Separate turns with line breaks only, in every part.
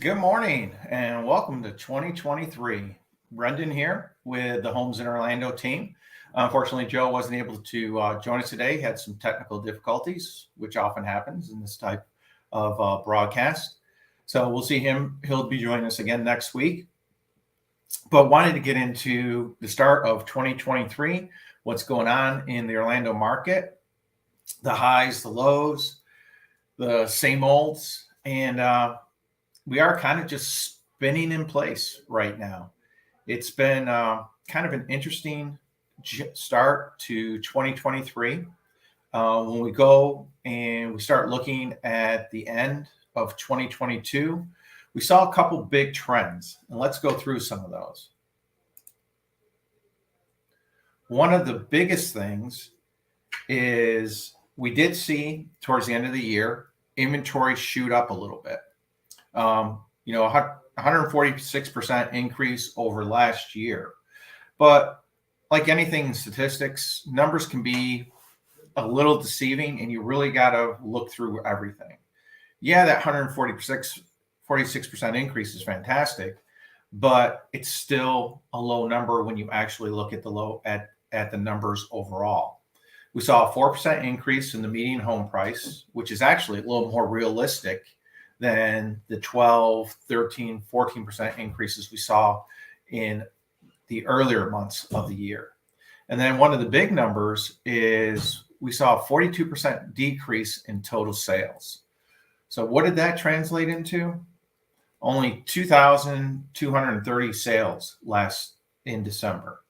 Good morning and welcome to 2023. Brendan here with the Homes in Orlando team. Unfortunately, Joe wasn't able to join us today. He had some technical difficulties, which often happens in this type of broadcast. So we'll see him. He'll be joining us again next week. But wanted to get into the start of 2023, what's going on in the Orlando market, the highs, the lows, the same olds, and we are kind of just spinning in place right now. It's been kind of an interesting start to 2023. When we go and we start looking at the end of 2022, we saw a couple big trends, and let's go through some of those. One of the biggest things is we did see towards the end of the year inventory shoot up a little bit. 146% increase over last year. But like anything in statistics, numbers can be a little deceiving, and you really got to look through everything. Yeah, that 46% increase is fantastic, but it's still a low number when you actually look at the numbers overall. We saw a 4% increase in the median home price, which is actually a little more realistic than the 12, 13, 14% increases we saw in the earlier months of the year. And then one of the big numbers is we saw a 42% decrease in total sales. So what did that translate into? Only 2,230 sales in December,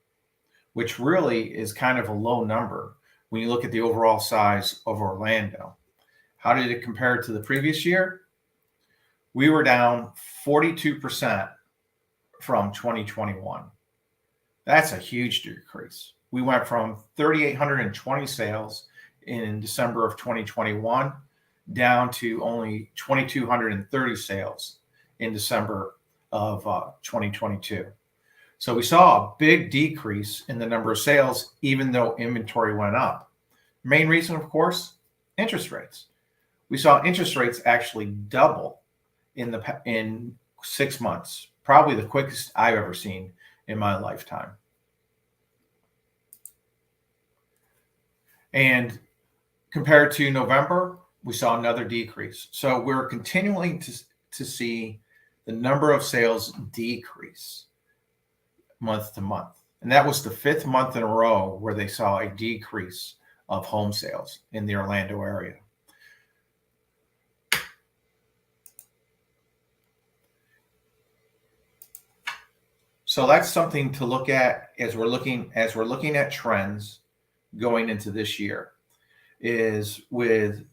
which really is kind of a low number when you look at the overall size of Orlando. How did it compare to the previous year? We were down 42% from 2021. That's a huge decrease. We went from 3,820 sales in December of 2021 down to only 2,230 sales in December of 2022. So we saw a big decrease in the number of sales, even though inventory went up. Main reason, of course, interest rates. We saw interest rates actually double in 6 months, probably the quickest I've ever seen in my lifetime. And compared to November, we saw another decrease. So we're continuing to see the number of sales decrease month to month. And that was the 5th month in a row where they saw a decrease of home sales in the Orlando area. So that's something to look at as we're looking at trends going into this year, is with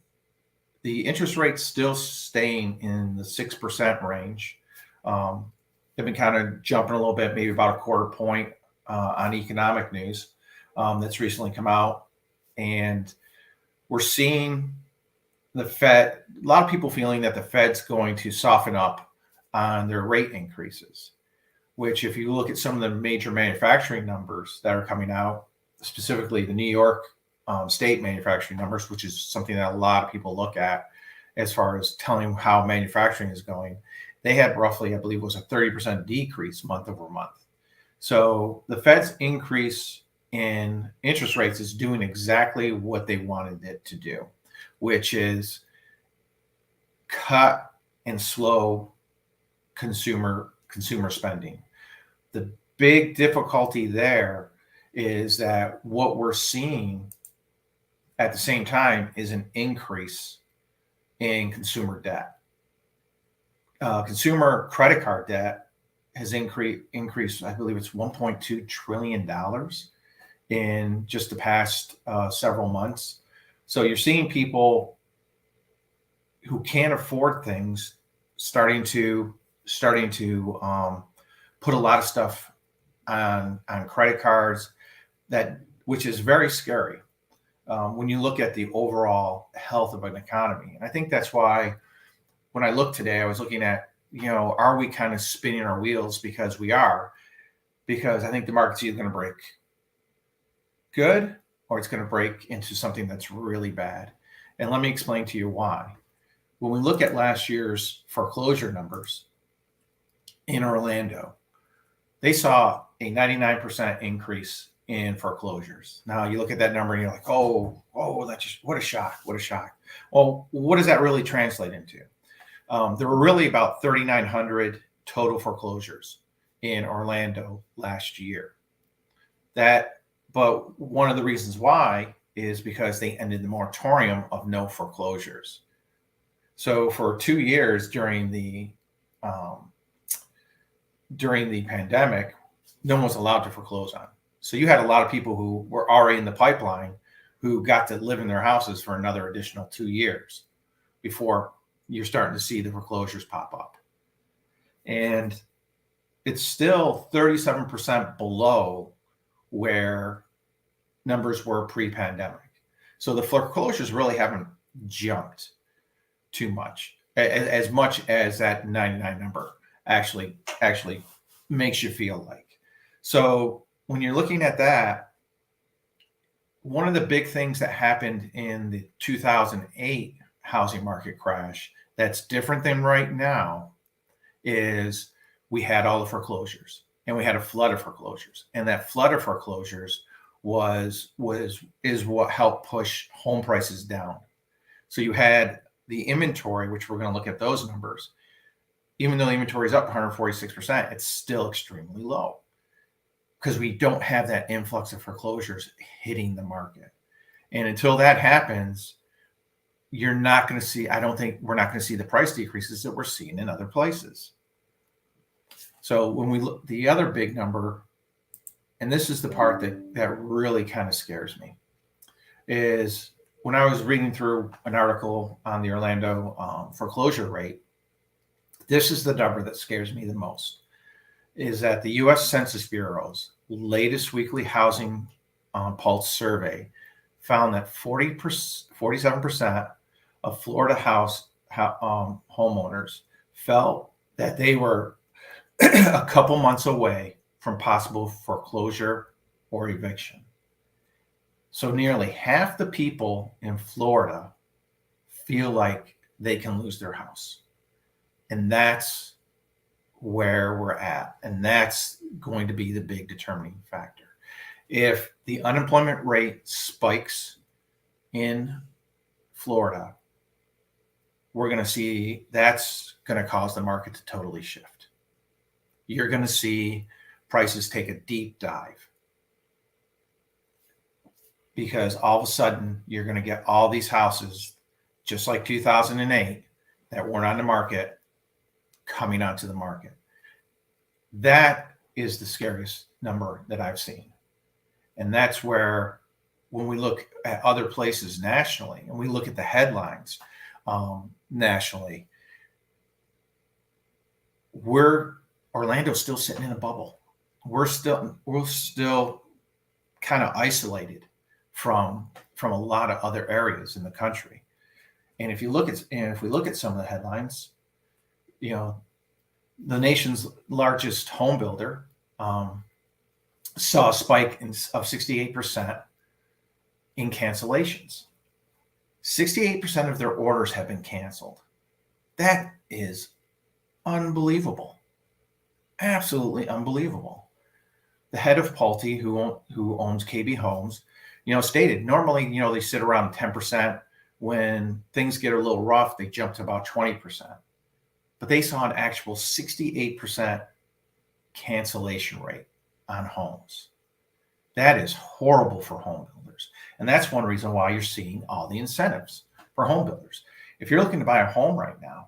the interest rates still staying in the 6% range. They've been kind of jumping a little bit, maybe about a quarter point on economic news that's recently come out. And we're seeing the Fed, a lot of people feeling that the Fed's going to soften up on their rate increases, which if you look at some of the major manufacturing numbers that are coming out, specifically the New York state manufacturing numbers, which is something that a lot of people look at as far as telling how manufacturing is going, they had roughly, I believe it was a 30% decrease month over month. So the Fed's increase in interest rates is doing exactly what they wanted it to do, which is cut and slow consumer spending. The big difficulty there is that what we're seeing at the same time is an increase in consumer debt. Consumer credit card debt has increased, I believe it's $1.2 trillion in just the past several months. So you're seeing people who can't afford things starting to put a lot of stuff on credit cards, which is very scary when you look at the overall health of an economy. And I think that's why when I looked today, I was looking at, are we kind of spinning our wheels? Because we are, because I think the market's either going to break good or it's going to break into something that's really bad. And let me explain to you why. When we look at last year's foreclosure numbers, in Orlando, they saw a 99% increase in foreclosures. Now you look at that number and you're like, that's just, what a shock, what a shock. Well, what does that really translate into? There were really about 3,900 total foreclosures in Orlando last year. But one of the reasons why is because they ended the moratorium of no foreclosures. So for 2 years during the pandemic, no one was allowed to foreclose on. So you had a lot of people who were already in the pipeline who got to live in their houses for another additional 2 years before you're starting to see the foreclosures pop up. And it's still 37% below where numbers were pre-pandemic. So the foreclosures really haven't jumped too much, as much as that 99 number actually makes you feel like. So when you're looking at that, one of the big things that happened in the 2008 housing market crash that's different than right now is we had all the foreclosures and we had a flood of foreclosures, and that flood of foreclosures is what helped push home prices down. So you had the inventory, which we're going to look at those numbers. Even though the inventory is up 146%, it's still extremely low because we don't have that influx of foreclosures hitting the market. And until that happens, you're not going to see, I don't think we're not going to see the price decreases that we're seeing in other places. So when we look, the other big number, and this is the part that really kind of scares me, is when I was reading through an article on the Orlando foreclosure rate, this is the number that scares me the most, is that the U.S. Census Bureau's latest weekly housing pulse survey found that 47% of Florida homeowners felt that they were a couple months away from possible foreclosure or eviction. So nearly half the people in Florida feel like they can lose their house. And that's where we're at. And that's going to be the big determining factor. If the unemployment rate spikes in Florida, we're going to see that's going to cause the market to totally shift. You're going to see prices take a deep dive because all of a sudden you're going to get all these houses, just like 2008, that weren't on the market coming onto the market. That is the scariest number that I've seen. And that's where, when we look at other places nationally and we look at the headlines nationally, Orlando's still sitting in a bubble. We're still kind of isolated from a lot of other areas in the country. And if we look at some of the headlines, you know, the nation's largest home builder saw a spike of 68% in cancellations. 68% of their orders have been canceled. That is unbelievable. Absolutely unbelievable. The head of Pulte, who owns KB Homes, stated normally, they sit around 10%. When things get a little rough, they jump to about 20%. But they saw an actual 68% cancellation rate on homes. That is horrible for home builders. And that's one reason why you're seeing all the incentives for home builders. If you're looking to buy a home right now,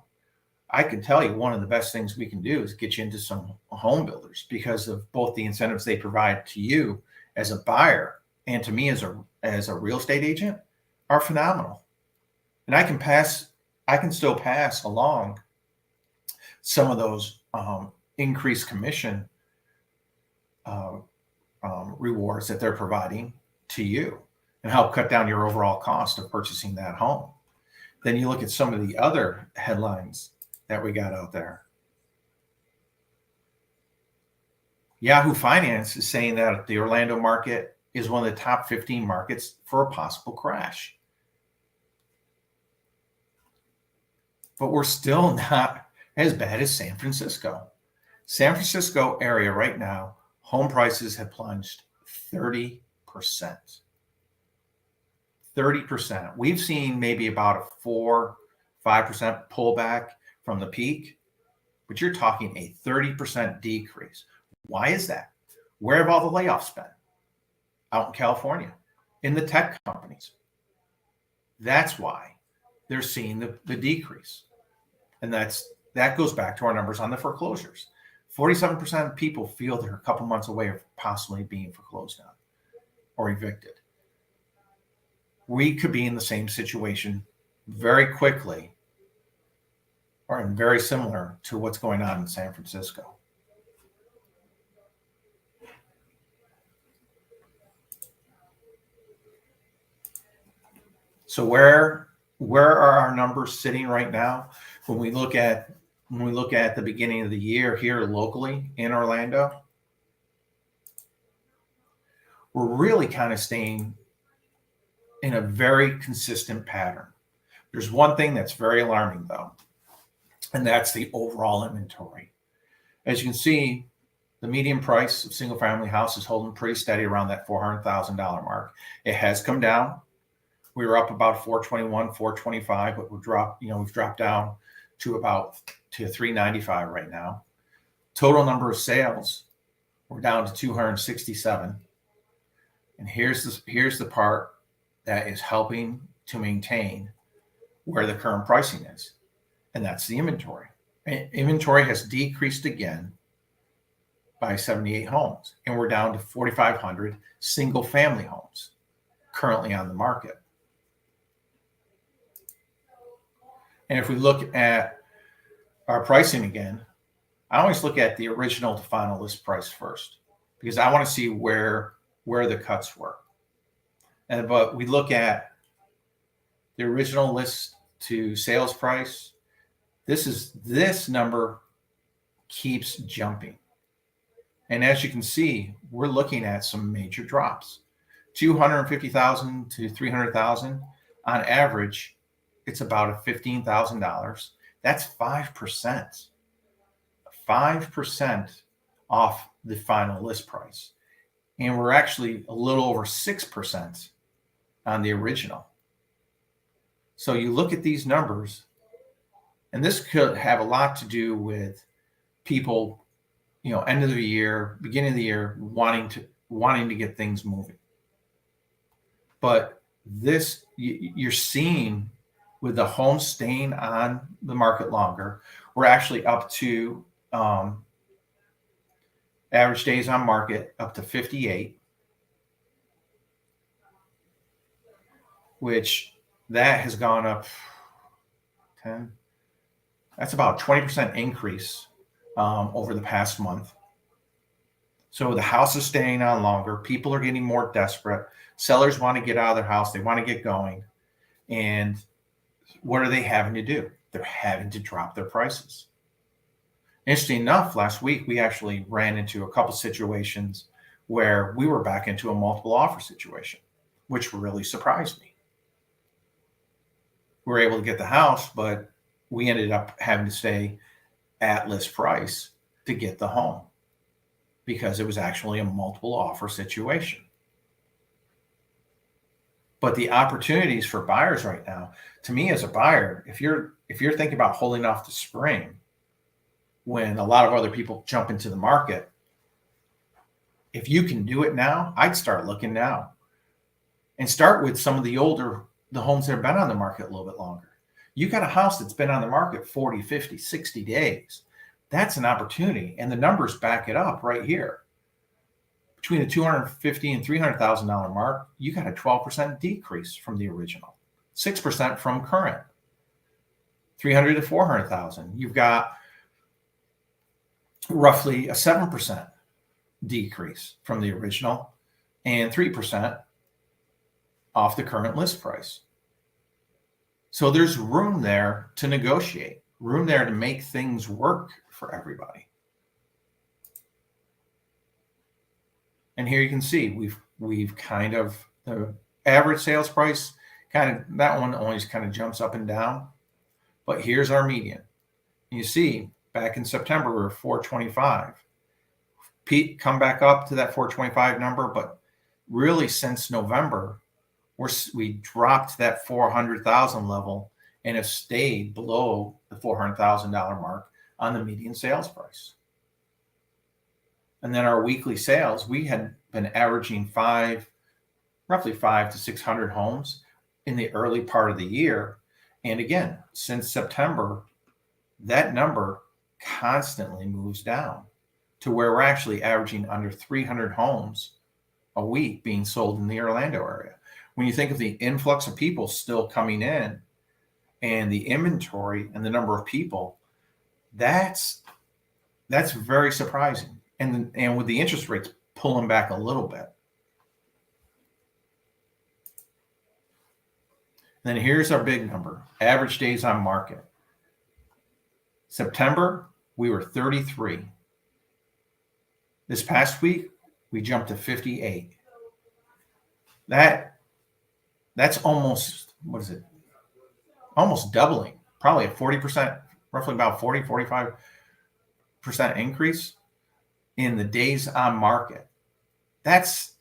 I can tell you one of the best things we can do is get you into some home builders because of both the incentives they provide to you as a buyer and to me as a real estate agent are phenomenal. And I can still pass along some of those increased commission rewards that they're providing to you and help cut down your overall cost of purchasing that home. Then you look at some of the other headlines that we got out there. Yahoo Finance is saying that the Orlando market is one of the top 15 markets for a possible crash. But we're still not as bad as San Francisco. San Francisco area right now, home prices have plunged 30%. 30%. We've seen maybe about a 4-5% pullback from the peak, but you're talking a 30% decrease. Why is that? Where have all the layoffs been? Out in California, in the tech companies. That's why they're seeing the decrease. And that goes back to our numbers on the foreclosures. 47% of people feel they're a couple months away of possibly being foreclosed on or evicted. We could be in the same situation very quickly, or very similar to what's going on in San Francisco. So where are our numbers sitting right now? When we look at the beginning of the year here locally in Orlando, we're really kind of staying in a very consistent pattern. There's one thing that's very alarming though, and that's the overall inventory. As you can see, the median price of single family house is holding pretty steady around that $400,000 mark. It has come down. We were up about 421, 425, but we've dropped down to about 395 right now. Total number of sales, we're down to 267. And here's the part that is helping to maintain where the current pricing is, and that's the inventory. Inventory has decreased again by 78 homes, and we're down to 4,500 single family homes currently on the market. And if we look at our pricing again, I always look at the original to final list price first, because I want to see where the cuts were. But we look at the original list to sales price. This number keeps jumping. And as you can see, we're looking at some major drops. 250,000 to 300,000 on average. It's about $15,000. That's 5%. 5% off the final list price. And we're actually a little over 6% on the original. So you look at these numbers, and this could have a lot to do with people, end of the year, beginning of the year, wanting to get things moving. But this, you're seeing with the homes staying on the market longer, we're actually up to average days on market up to 58, which that has gone up 10. That's about a 20% increase over the past month. So the house is staying on longer. People are getting more desperate. Sellers want to get out of their house. They want to get going. And what are they having to do? They're having to drop their prices. Interesting enough, last week we actually ran into a couple situations where we were back into a multiple offer situation, which really surprised me. We were able to get the house, but we ended up having to stay at list price to get the home because it was actually a multiple offer situation. But the opportunities for buyers right now, to me as a buyer, if you're thinking about holding off to spring when a lot of other people jump into the market, if you can do it now, I'd start looking now and start with some of the homes that have been on the market a little bit longer. You got a house that's been on the market 40, 50, 60 days. That's an opportunity. And the numbers back it up right here. Between the $250,000 and $300,000 mark, you got a 12% decrease from the original, 6% from current, 300 to 400,000. You've got roughly a 7% decrease from the original and 3% off the current list price. So there's room there to negotiate, room there to make things work for everybody. And here you can see we've kind of, the average sales price, that one always kind of jumps up and down. But here's our median. You see, back in September, we were 425. Pete, come back up to that 425 number, but really since November, we dropped that 400,000 level and have stayed below the $400,000 mark on the median sales price. And then our weekly sales, we had been averaging roughly 500 to 600 homes in the early part of the year. And again, since September, that number constantly moves down to where we're actually averaging under 300 homes a week being sold in the Orlando area. When you think of the influx of people still coming in and the inventory and the number of people, that's very surprising. And with the interest rates pulling back a little bit. Then here's our big number, average days on market. September, we were 33. This past week, we jumped to 58. That's almost, what is it? Almost doubling, probably a 40%, roughly about 45% increase in the days on market. That's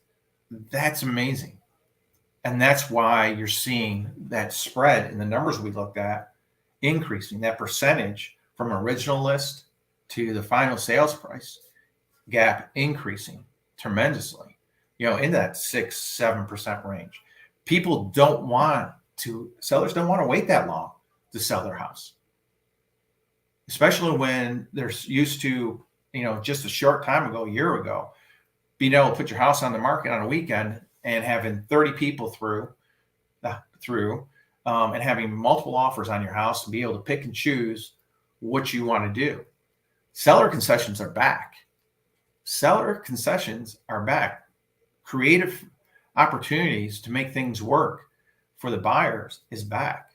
amazing. And that's why you're seeing that spread in the numbers we looked at increasing, that percentage from original list to the final sales price gap increasing tremendously, in that 6-7% range. Sellers don't want to wait that long to sell their house, especially when they're used to, just a short time ago, a year ago, being able to put your house on the market on a weekend and having 30 people through and having multiple offers on your house and be able to pick and choose what you want to do. Seller concessions are back. Creative opportunities to make things work for the buyers is back.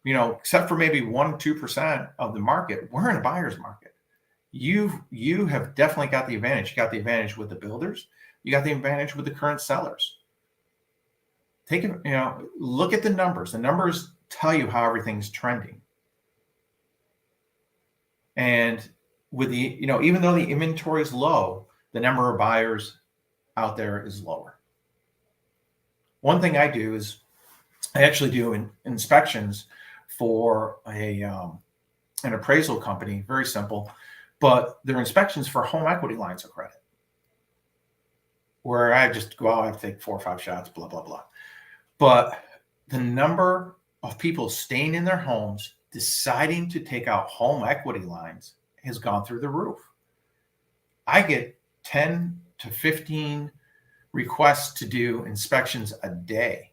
Except for maybe 1-2% of the market, we're in a buyer's market. You have definitely got the advantage. You got the advantage with the builders. You got the advantage with the current sellers. Look at the numbers. The numbers tell you how everything's trending. And with the, even though the inventory is low, the number of buyers out there is lower. One thing I do is I actually do inspections for an appraisal company, very simple, but they're inspections for home equity lines of credit, where I just go out, I take 4 or 5 shots, blah, blah, blah. But the number of people staying in their homes, deciding to take out home equity lines has gone through the roof. I get 10 to 15 requests to do inspections a day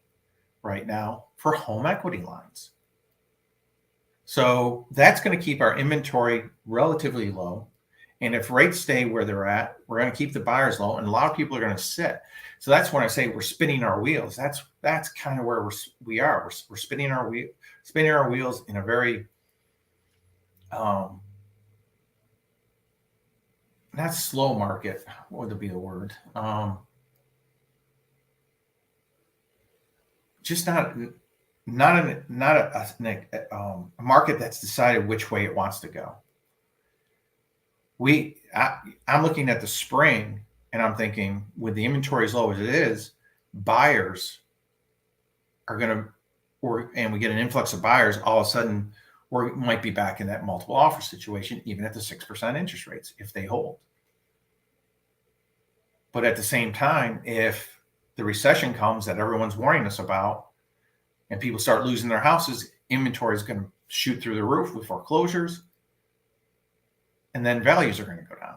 right now for home equity lines. So that's going to keep our inventory relatively low. And if rates stay where they're at, we're going to keep the buyers low, and a lot of people are going to sit. So that's when I say we're spinning our wheels. That's kind of where we are. We're spinning our wheels in a very not slow market. What would be the word? Just not a market that's decided which way it wants to go. I'm looking at the spring and I'm thinking, with the inventory as low as it is, buyers are going to, and we get an influx of buyers, all of a sudden we might be back in that multiple offer situation, even at the 6% interest rates, if they hold. But at the same time, if the recession comes that everyone's warning us about and people start losing their houses, inventory is going to shoot through the roof with foreclosures, and then values are going to go down.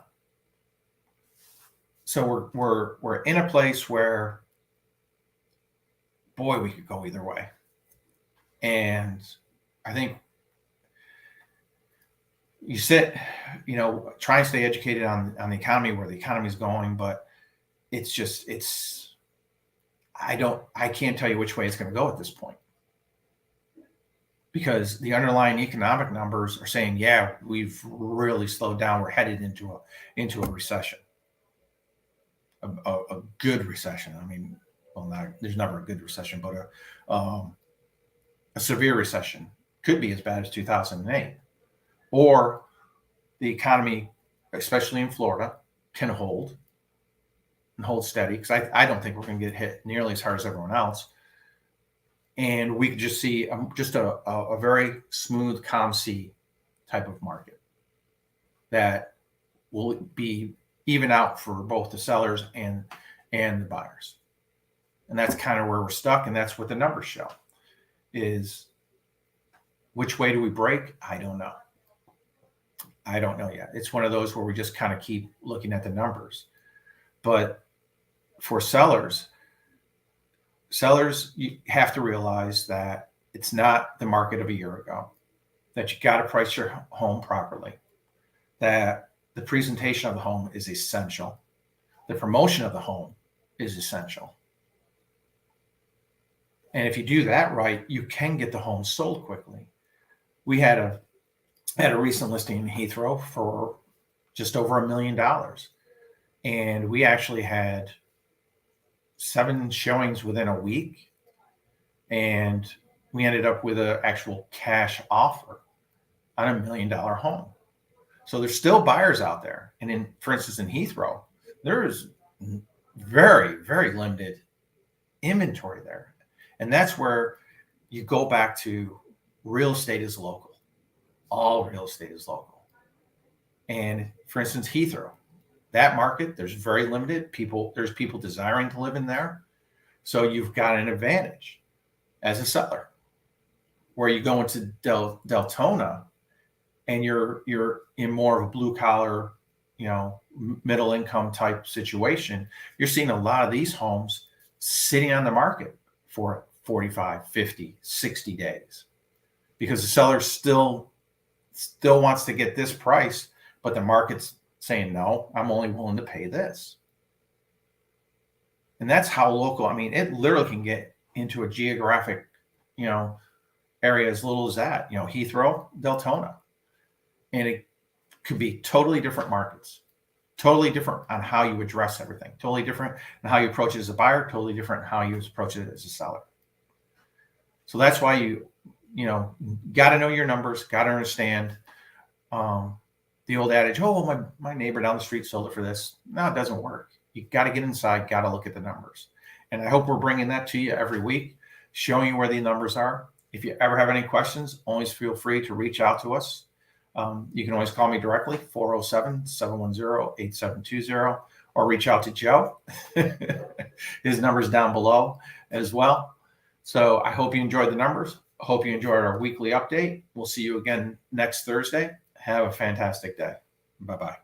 So we're in a place where, boy, we could go either way. And I think you try and stay educated on the economy, where the economy is going, but I can't tell you which way it's going to go at this point, because the underlying economic numbers are saying, yeah, we've really slowed down. We're headed into a recession, a good recession. I mean, there's never a good recession, but a severe recession. Could be as bad as 2008, or the economy, especially in Florida, can hold and hold steady, because I don't think we're going to get hit nearly as hard as everyone else. And we could just see just a very smooth, calm sea type of market that will be even out for both the sellers and the buyers. And that's kind of where we're stuck. And that's what the numbers show is which way do we break? I don't know. I don't know yet. It's one of those where we just kind of keep looking at the numbers. But for sellers, you have to realize that it's not the market of a year ago, that you got to price your home properly, that the presentation of the home is essential. The promotion of the home is essential. And if you do that right, you can get the home sold quickly. We had a recent listing in Heathrow for just over $1 million. And we actually had 7 showings within a week. And we ended up with an actual cash offer on $1 million home. So there's still buyers out there. And for instance, in Heathrow, there is very, very limited inventory there. And that's where you go back to real estate is local. All real estate is local. And for instance, Heathrow, that market, there's very limited people. There's people desiring to live in there. So you've got an advantage as a seller. Where you go into Deltona and you're in more of a blue collar, middle income type situation, you're seeing a lot of these homes sitting on the market for 45, 50, 60 days because the seller still wants to get this price, but the market's saying, no, I'm only willing to pay this. And that's how local, it literally can get into a geographic, area as little as that, Heathrow, Deltona. And it could be totally different markets, totally different on how you address everything, totally different on how you approach it as a buyer, totally different how you approach it as a seller. So that's why you got to know your numbers, got to understand the old adage, oh, well, my neighbor down the street sold it for this. No, it doesn't work. You got to get inside, got to look at the numbers. And I hope we're bringing that to you every week, showing you where the numbers are. If you ever have any questions, always feel free to reach out to us. You can always call me directly, 407-710-8720, or reach out to Joe. His number's down below as well. So I hope you enjoyed the numbers. I hope you enjoyed our weekly update. We'll see you again next Thursday. Have a fantastic day. Bye-bye.